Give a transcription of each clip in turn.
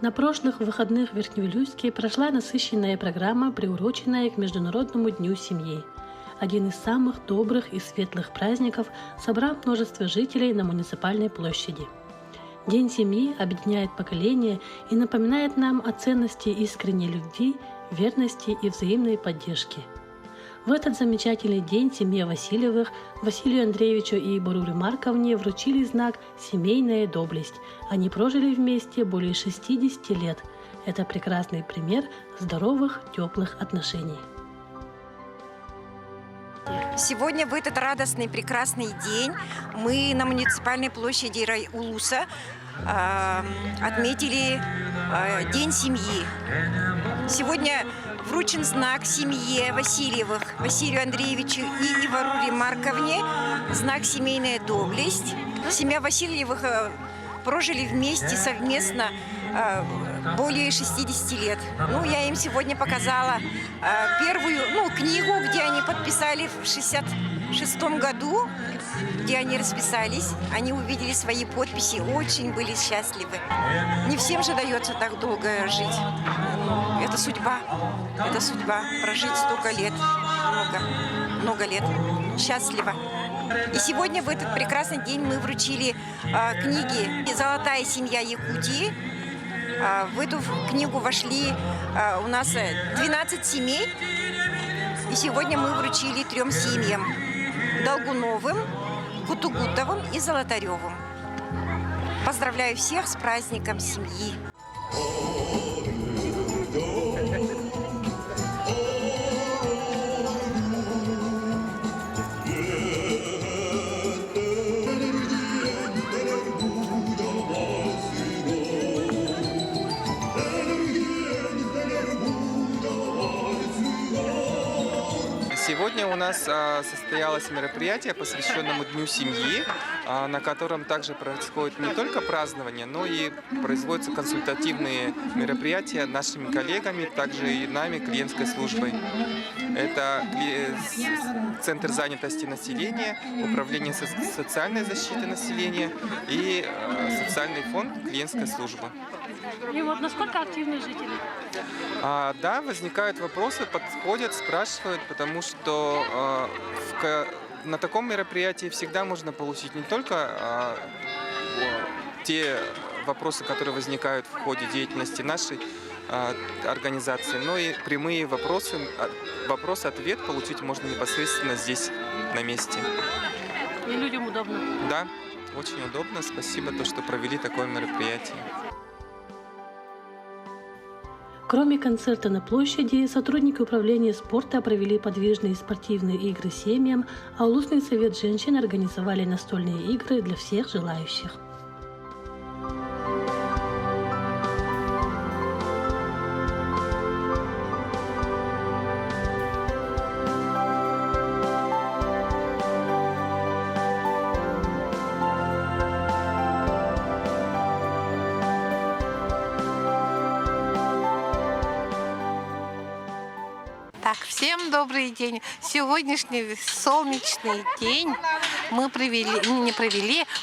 На прошлых выходных в Верхневилюйске прошла насыщенная программа, приуроченная к Международному дню семьи. Один из самых добрых и светлых праздников собрал множество жителей на муниципальной площади. День семьи объединяет поколения и напоминает нам о ценности искренней любви, верности и взаимной поддержки. В этот замечательный день семье Васильевых, Василию Андреевичу и Баруре Марковне вручили знак «Семейная доблесть». Они прожили вместе более 60 лет. Это прекрасный пример здоровых, теплых отношений. Сегодня, в этот радостный, прекрасный день, мы на муниципальной площади Райулуса отметили День семьи. Сегодня вручен знак семье Васильевых, Василию Андреевичу и Варуре Марковне, знак «Семейная доблесть». Семья Васильевых прожили вместе совместно более 60 лет. Я им сегодня показала первую книгу, где они подписали в 1966 году, где они расписались. Они увидели свои подписи, очень были счастливы. Не всем же дается так долго жить. Это судьба. Это судьба. Прожить столько лет. Много лет. Счастливо. И сегодня, в этот прекрасный день, мы вручили книги «Золотая семья Якутии». В эту книгу вошли у нас 12 семей. И сегодня мы вручили 3 семьям: Долгуновым, Кутугутовым и Золотаревым. Поздравляю всех с праздником семьи. Сегодня у нас состоялось мероприятие, посвященному Дню семьи, на котором также происходит не только празднование, но и производятся консультативные мероприятия нашими коллегами, также и нами, клиентской службой. Это Центр занятости населения, Управление социальной защиты населения и Социальный фонд клиентской службы. И вот насколько активны жители? Да, возникают вопросы, подходят, спрашивают, потому что на таком мероприятии всегда можно получить не только те вопросы, которые возникают в ходе деятельности нашей организации, но и прямые вопросы, вопрос-ответ получить можно непосредственно здесь, на месте. И людям удобно? Да, очень удобно. Спасибо, что провели такое мероприятие. Кроме концерта на площади, сотрудники управления спорта провели подвижные спортивные игры семьям, а Улусный совет женщин организовали настольные игры для всех желающих. Всем добрый день! Сегодняшний солнечный день мы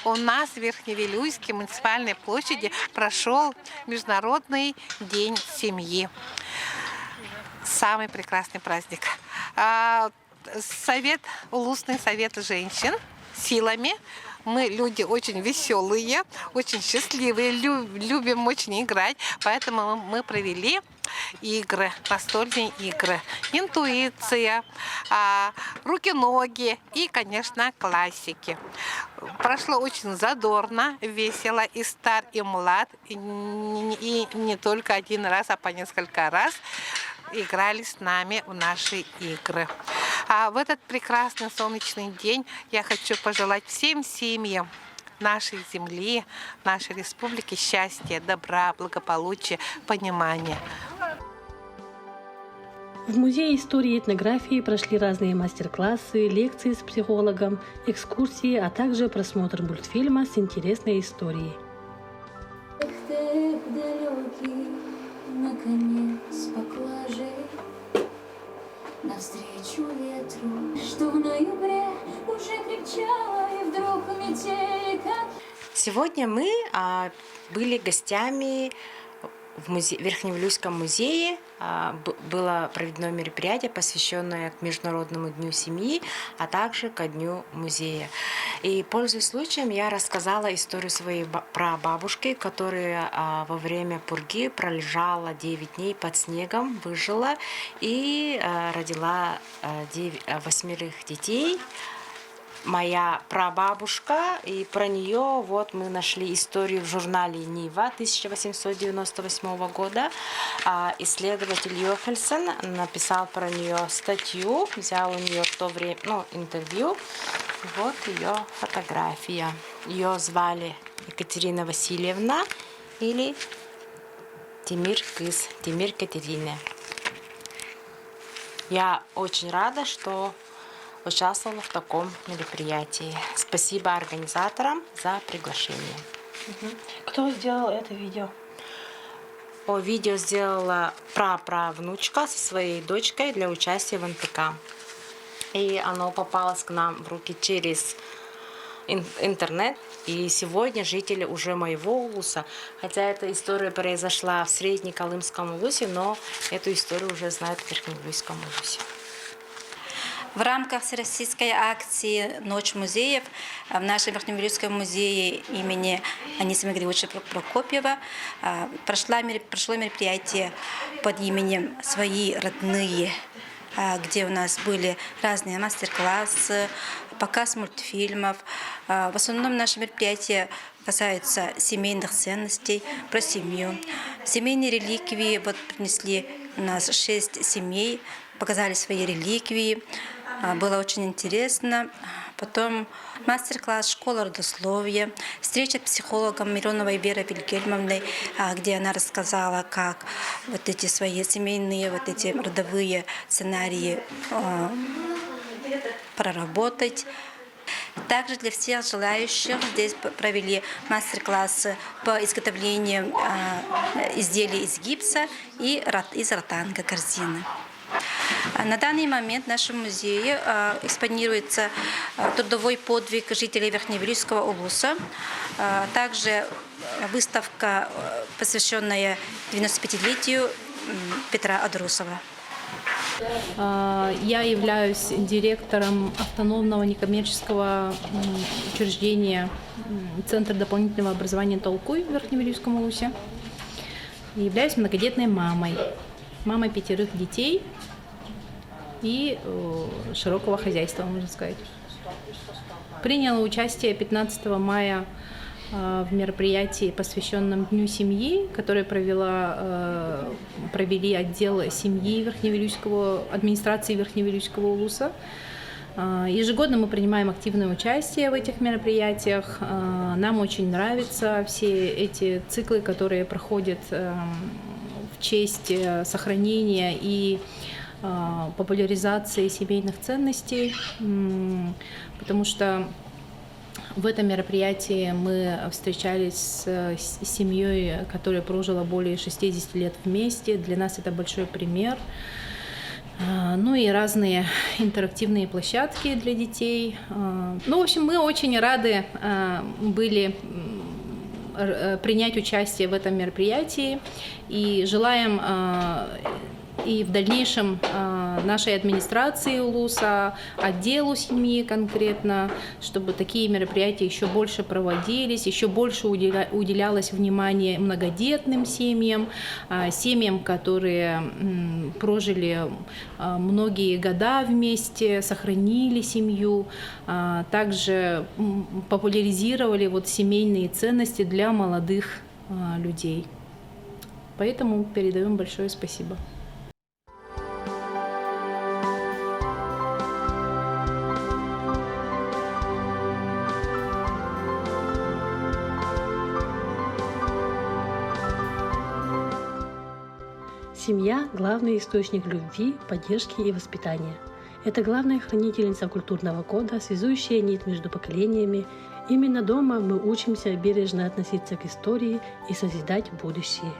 у нас в Верхневилюйске муниципальной площади прошел Международный день семьи. Самый прекрасный праздник. Улусный совет женщин силами. Мы люди очень веселые, очень счастливые, любим очень играть, поэтому мы провели игры, настольные игры, интуиция, руки-ноги и, конечно, классики. Прошло очень задорно, весело, и стар, и млад, и не только один раз, а по несколько раз играли с нами в наши игры. В этот прекрасный солнечный день я хочу пожелать всем семьям нашей земли, нашей республики счастья, добра, благополучия, понимания. В Музее истории и этнографии прошли разные мастер-классы, лекции с психологом, экскурсии, а также просмотр мультфильма с интересной историей. Навстречу ветру, что в ноябре уже кричала, и вдруг метели как... Сегодня мы были гостями в Верхневилюйском музее было проведено мероприятие, посвященное к Международному дню семьи, а также ко Дню музея. И, пользуясь случаем, я рассказала историю своей прабабушки, которая во время пурги пролежала 9 дней под снегом, выжила и родила 8 детей. Моя прабабушка, и про нее вот мы нашли историю в журнале «Нива» 1898 года. Исследователь Йохельсон написал про нее статью, взял у нее в то время интервью. Вот ее фотография. Ее звали Екатерина Васильевна или Темир Кыз, Темир Катерина. Я очень рада, что участвовала в таком мероприятии. Спасибо организаторам за приглашение. Кто сделал это видео? Видео сделала праправнучка со своей дочкой для участия в НПК. И оно попалось к нам в руки через интернет. И сегодня жители уже моего улуса, хотя эта история произошла в Среднеколымском улусе, но эту историю уже знают в Верхневилюйском улусе. В рамках всероссийской акции «Ночь музеев» в нашем Верхневилюйском музее имени Анисима Григорьевича Прокопьева прошло мероприятие под именем «Свои родные», где у нас были разные мастер-классы, показ мультфильмов. В основном наши мероприятия касаются семейных ценностей, про семью. Семейные реликвии принесли у нас 6 семей, показали свои реликвии. Было очень интересно. Потом мастер-класс «Школа родословия», встреча с психологом Мироновой Верой Вильгельмовной, где она рассказала, как вот эти свои семейные, вот эти родовые сценарии проработать. Также для всех желающих здесь провели мастер-классы по изготовлению изделий из гипса и из ротанга корзины. На данный момент в нашем музее экспонируется трудовой подвиг жителей Верхневилюйского улуса, также выставка, посвященная 95-летию Петра Адрусова. Я являюсь директором автономного некоммерческого учреждения Центр дополнительного образования «Толкуй» в Верхневилюйском улусе. Являюсь многодетной мамой 5 детей и широкого хозяйства, можно сказать. Приняла участие 15 мая в мероприятии, посвященном Дню семьи, которое провели отдел семьи администрации Верхневилюйского улуса. Ежегодно мы принимаем активное участие в этих мероприятиях. Нам очень нравятся все эти циклы, которые проходят в честь сохранения и популяризации семейных ценностей, потому что в этом мероприятии мы встречались с семьей, которая прожила более 60 лет вместе. Для нас это большой пример. Ну и разные интерактивные площадки для детей. В общем, мы очень рады были принять участие в этом мероприятии и желаем и в дальнейшем нашей администрации улуса, отделу семьи конкретно, чтобы такие мероприятия еще больше проводились, еще больше уделялось внимание многодетным семьям, семьям, которые прожили многие года вместе, сохранили семью, также популяризировали семейные ценности для молодых людей. Поэтому передаем большое спасибо. Семья – главный источник любви, поддержки и воспитания. Это главная хранительница культурного кода, связующая нить между поколениями. Именно дома мы учимся бережно относиться к истории и созидать будущее.